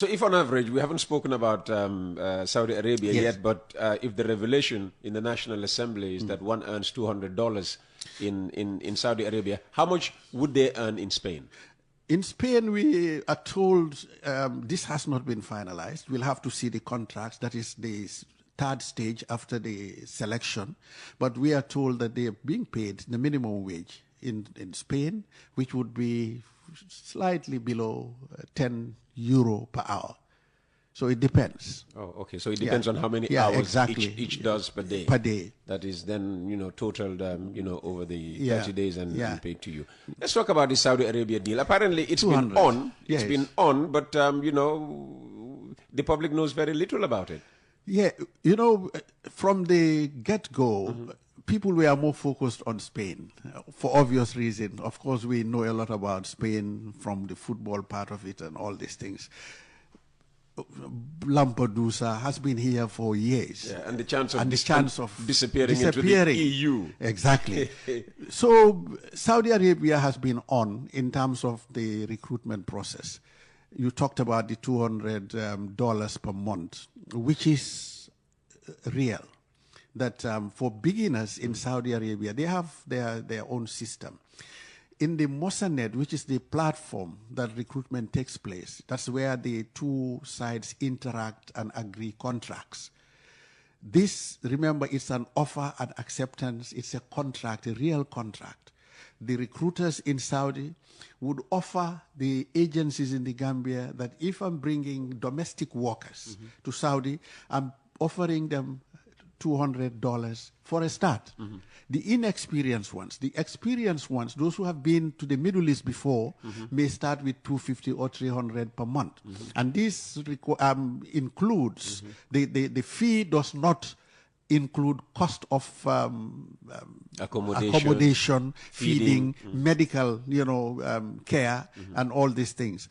So if on average, we haven't spoken about Saudi Arabia Yes. yet, but if the revelation in the National Assembly is that one earns $200 in Saudi Arabia, how much would they earn in Spain? In Spain, we are told this has not been finalized. We'll have to see the contracts. That is the third stage after the selection. But we are told that they are being paid the minimum wage in Spain, which would be slightly below 10 euro per hour. So it depends. Oh, okay. So it depends on how many hours each does per day. Per day. That is then, totaled, over the 30 days and paid to you. Let's talk about the Saudi Arabia deal. Apparently, it's been on. Yes. It's been on, but, the public knows very little about it. Yeah, from the get-go, people were more focused on Spain for obvious reasons. Of course, we know a lot about Spain from the football part of it and all these things. Lampedusa has been here for years. Yeah, and the chance of disappearing into the EU. Exactly. So Saudi Arabia has been on in terms of the recruitment process. You talked about the $200 per month, which is real. That for beginners in Saudi Arabia, they have their own system. In the Mosanet, which is the platform that recruitment takes place, that's where the two sides interact and agree contracts. This, remember, it's an offer and acceptance. It's a contract, a real contract. The recruiters in Saudi would offer the agencies in the Gambia that if I'm bringing domestic workers to Saudi, I'm offering them $200 for a start. The inexperienced ones, the experienced ones, those who have been to the Middle East before, may start with $250 or $300 per month. And this includes, the fee does not include cost of accommodation, feeding, medical, care, and all these things.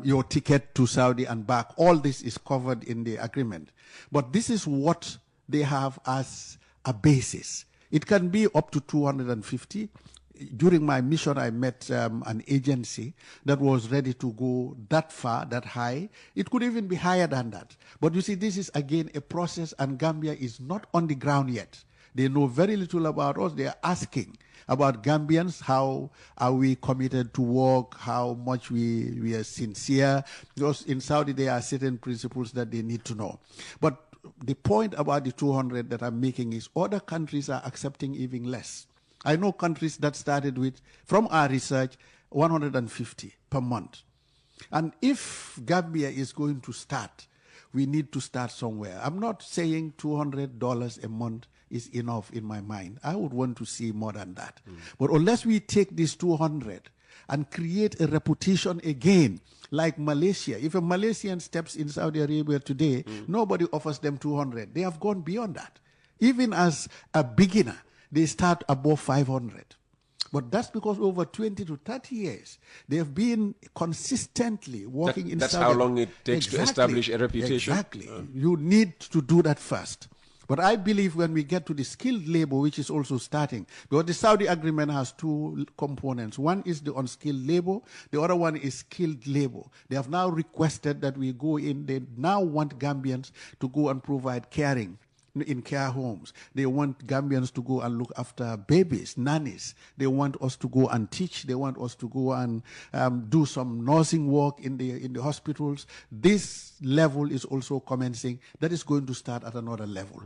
Your ticket to Saudi and back, all this is covered in the agreement. But this is what they have as a basis. It can be up to 250. During my mission, I met an agency that was ready to go that far, that high. It could even be higher than that. But you see, this is again a process, and Gambia is not on the ground yet. They know very little about us. They are asking about Gambians, how are we committed to work, how much we are sincere. Because in Saudi, there are certain principles that they need to know. But the point about the 200 that I'm making is other countries are accepting even less. I know countries that started with, from our research, 150 per month. And if Gambia is going to start, we need to start somewhere. I'm not saying $200 a month is enough in my mind. I would want to see more than that. But unless we take this 200 and create a reputation again, like Malaysia. If a Malaysian steps in Saudi Arabia today, nobody offers them 200. They have gone beyond that. Even as a beginner, they start above 500. But that's because over 20 to 30 years, they have been consistently working in Saudi. That's how long it takes to establish a reputation? Exactly. You need to do that first. But I believe when we get to the skilled labor, which is also starting, because the Saudi agreement has two components. One is the unskilled labor. The other one is skilled labor. They have now requested that we go in. They now want Gambians to go and provide caring in care homes. They want Gambians to go and look after babies, nannies. They want us to go and teach. They want us to go and do some nursing work in the hospitals. This level is also commencing. That is going to start at another level.